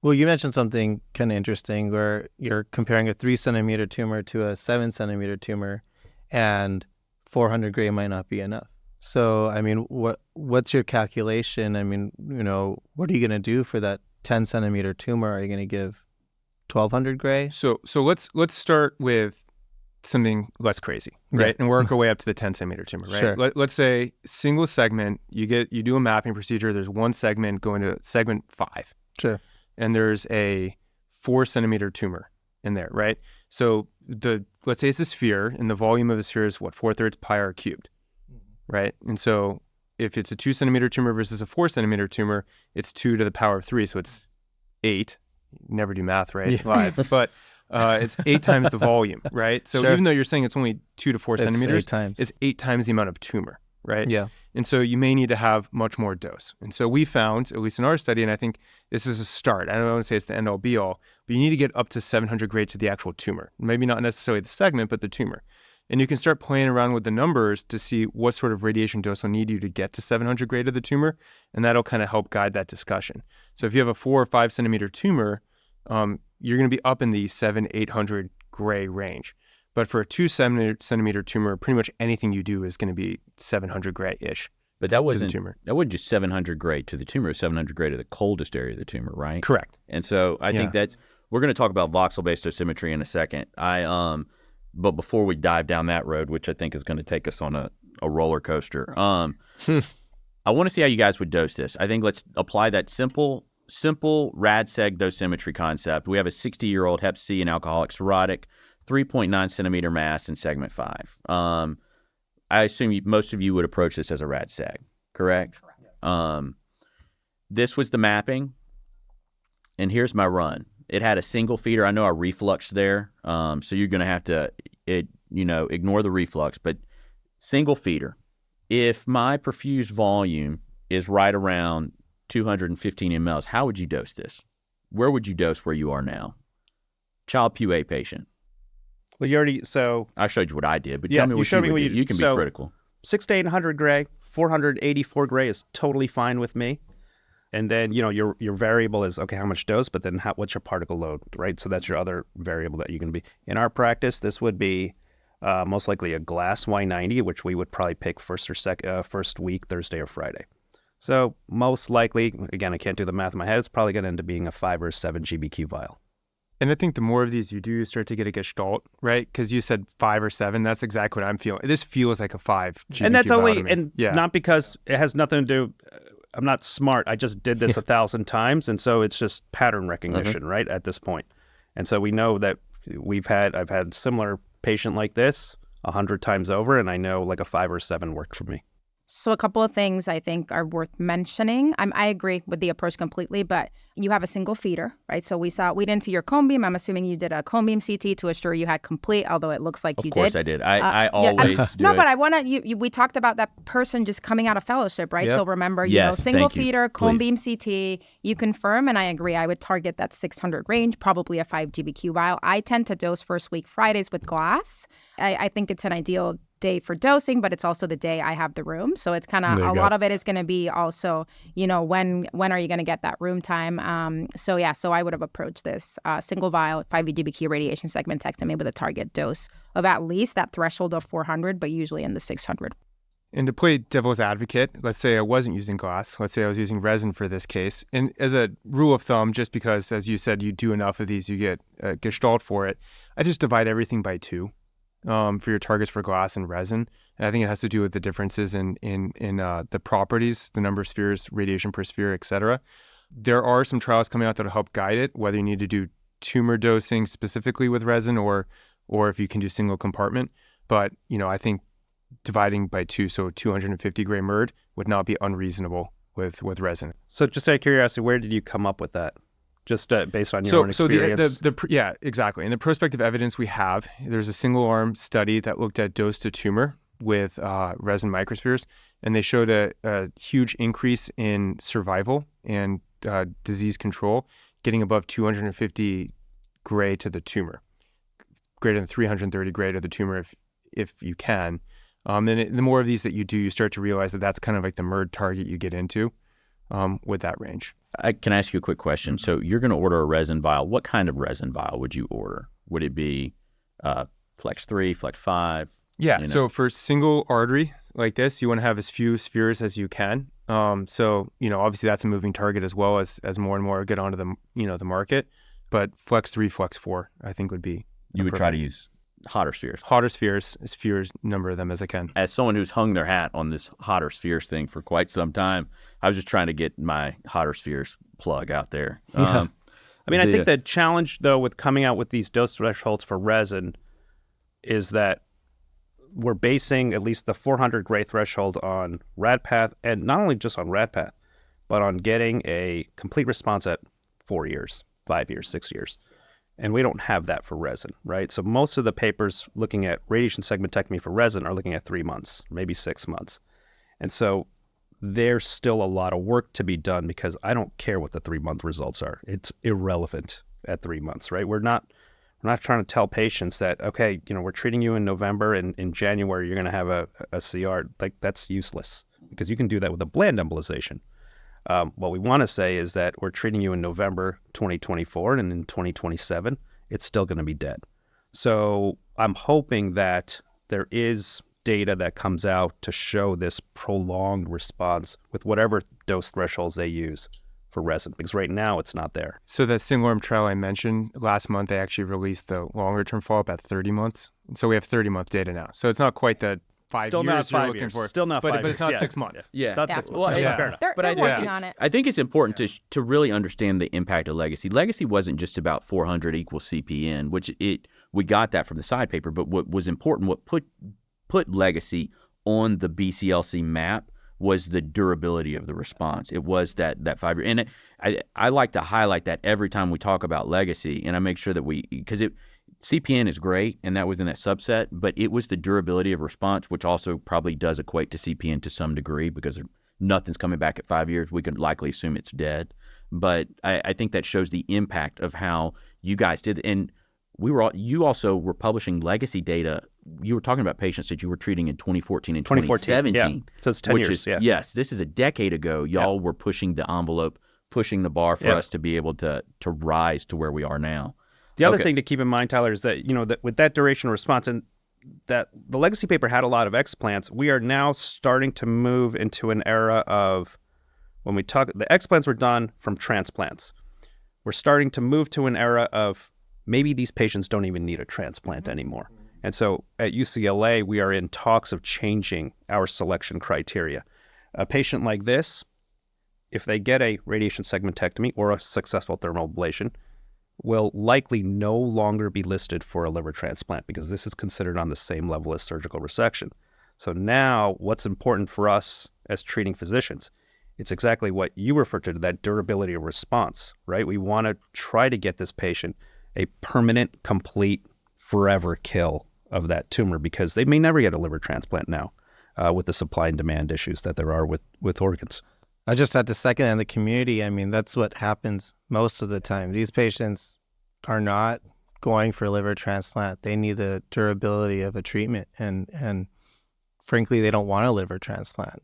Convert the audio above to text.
Well, you mentioned something kind of interesting where you're comparing a 3 centimeter tumor to a 7 centimeter tumor, and 400 gray might not be enough. So, I mean, what's your calculation? I mean, what are you going to do for that 10 centimeter tumor? Are you going to give 1200 gray? So let's start with something less crazy, right? Yeah. And work our way up to the 10 centimeter tumor, right? Sure. Let's say single segment, you do a mapping procedure. There's one segment going to segment 5. Sure. And there's a 4 centimeter tumor in there, right? So let's say it's a sphere, and the volume of a sphere is 4/3 pi r cubed, right? And so if it's a 2 centimeter tumor versus a 4 centimeter tumor, it's 2 to the power of 3, so it's 8. Never do math, right? Yeah. Live, but it's 8 times the volume, right? So Sure. even though you're saying it's only 2 to 4 centimeters, 8 times. it's 8 times the amount of tumor, right? Yeah. And so you may need to have much more dose. And so we found, at least in our study, and I think this is a start, I don't want to say it's the end-all be-all, but you need to get up to 700 gray to the actual tumor. Maybe not necessarily the segment, but the tumor. And you can start playing around with the numbers to see what sort of radiation dose will need you to get to 700 gray to the tumor, and that'll kind of help guide that discussion. So if you have a 4 or 5 centimeter tumor, you're going to be up in the 700-800 gray range. But for a 2 centimeter tumor, pretty much anything you do is going to be 700 gray-ish. But that to wasn't the tumor. That wasn't just 700 gray to the tumor, it was 700 gray to the coldest area of the tumor, right? Correct. And so I think we're going to talk about voxel-based dosimetry in a second. But before we dive down that road, which I think is going to take us on a roller coaster, I want to see how you guys would dose this. I think let's apply that simple rad-seg dosimetry concept. We have a 60-year-old hep C and alcoholic cirrhotic, 3.9 centimeter mass in segment 5. I assume most of you would approach this as a rad-seg, correct? Correct. This was the mapping, and here's my run. It had a single feeder. I know our reflux there, so you're going to have to ignore the reflux, but single feeder. If my perfused volume is right around 215 mLs, how would you dose this? Where would you dose where you are now? Child PUA patient. Well, I showed you what I did, but tell me what you would do. You can be critical. 600 to 800 gray, 484 gray is totally fine with me. And then, your variable is, okay, how much dose, but then what's your particle load, right? So that's your other variable that you can be. In our practice, this would be most likely a glass Y90, which we would probably pick first week, Thursday or Friday. So most likely, again, I can't do the math in my head, it's probably going to end up being a 5 or 7 GBQ vial. And I think the more of these you do, you start to get a gestalt, right? Because you said 5 or 7. That's exactly what I'm feeling. This feels like a 5 GBQ and that's vial only, to me. and not because it has nothing to do, I'm not smart. I just did this 1,000 times. And so it's just pattern recognition, right, at this point. And so we know that I've had similar patient like this 100 times over, and I know like a 5 or 7 worked for me. So a couple of things I think are worth mentioning. I agree with the approach completely, but you have a single feeder, right? So we didn't see your cone beam. I'm assuming you did a cone beam CT to assure you had complete, although it looks like you did. Of course I did. I always do No, it. but I want to, we talked about that person just coming out of fellowship, right? Yep. So remember, Yes, single thank you. feeder, cone beam Please. CT, you confirm, and I agree. I would target that 600 range, probably a 5 GBQ vial. I tend to dose first week Fridays with glass. I think it's an ideal day for dosing, but it's also the day I have the room. So it's kind of a lot of it is going to be also, when are you going to get that room time? So I would have approached this single vial 5 GBQ radiation segmentectomy with a target dose of at least that threshold of 400, but usually in the 600. And to play devil's advocate, let's say I wasn't using glass. Let's say I was using resin for this case. And as a rule of thumb, just because, as you said, you do enough of these, you get a gestalt for it, I just divide everything by 2. For your targets for glass and resin. And I think it has to do with the differences in the properties, the number of spheres, radiation per sphere, et cetera. There are some trials coming out that will help guide it, whether you need to do tumor dosing specifically with resin or if you can do single compartment. But, I think dividing by 2, so 250 gray MERD would not be unreasonable with resin. So just out of curiosity, where did you come up with that? Just based on your own experience? Yeah, exactly. And the prospective evidence we have, there's a single-arm study that looked at dose to tumor with resin microspheres, and they showed a huge increase in survival and disease control, getting above 250 gray to the tumor, greater than 330 gray to the tumor if you can. And the more of these that you do, you start to realize that that's kind of like the MERD target you get into with that range. I can ask you a quick question. So you're going to order a resin vial. What kind of resin vial would you order? Would it be Flex 3, Flex 5? Yeah, so for single artery like this, you want to have as few spheres as you can. So, obviously that's a moving target as well as more and more get onto the, the market. But Flex 3, Flex 4, I think would be. You would try to use hotter spheres. Hotter spheres, as few number of them as I can. As someone who's hung their hat on this hotter spheres thing for quite some time, I was just trying to get my hotter spheres plug out there. I think the challenge, though, with coming out with these dose thresholds for resin is that we're basing at least the 400 gray threshold on RadPath, and not only just on RadPath, but on getting a complete response at 4 years, 5 years, 6 years. And we don't have that for resin, right? So most of the papers looking at radiation segmentectomy for resin are looking at 3 months, maybe 6 months. And so there's still a lot of work to be done because I don't care what the 3-month results are. It's irrelevant at 3 months, right? We're not trying to tell patients that, okay, we're treating you in November and in January you're going to have a CR. Like, that's useless because you can do that with a bland embolization. What we want to say is that we're treating you in November 2024 and in 2027, it's still going to be dead. So I'm hoping that there is data that comes out to show this prolonged response with whatever dose thresholds they use for resin, because right now it's not there. So that single arm trial I mentioned last month, they actually released the longer term follow-up at 30 months. And so we have 30-month data now. So it's not quite the 5 Still years not 5 you're looking years. for. Still not 5 but years. it's not 6 months. Yeah. That's Yeah. 6 months. Well, Okay, yeah. fair enough. They're I think working on it. I think it's important to really understand the impact of legacy. Legacy wasn't just about 400 equals CPN, which we got that from the side paper. But what was important, what put legacy on the BCLC map, was the durability of the response. It was that 5 year, and I like to highlight that every time we talk about legacy, and I make sure that because CPN is great, and that was in that subset, but it was the durability of response, which also probably does equate to CPN to some degree because nothing's coming back at 5 years. We could likely assume it's dead, but I think that shows the impact of how you guys did, and you also were publishing legacy data. You were talking about patients that you were treating in 2014 and 2017. Yeah. So it's 10 years. Yes, this is a decade ago. Y'all were pushing the envelope, pushing the bar for us to be able to rise to where we are now. The other thing to keep in mind, Tyler, is that, that with that duration of response, and that the legacy paper had a lot of explants, we are now starting to move into an era of, when we talk, the explants were done from transplants. We're starting to move to an era of maybe these patients don't even need a transplant anymore. And so at UCLA, we are in talks of changing our selection criteria. A patient like this, if they get a radiation segmentectomy or a successful thermal ablation, will likely no longer be listed for a liver transplant because this is considered on the same level as surgical resection. So now what's important for us as treating physicians, it's exactly what you referred to, that durability of response, right? We want to try to get this patient a permanent, complete, forever kill of that tumor because they may never get a liver transplant now with the supply and demand issues that there are with organs. I just had to second in the community. I mean, that's what happens most of the time. These patients are not going for liver transplant. They need the durability of a treatment, and frankly, they don't want a liver transplant.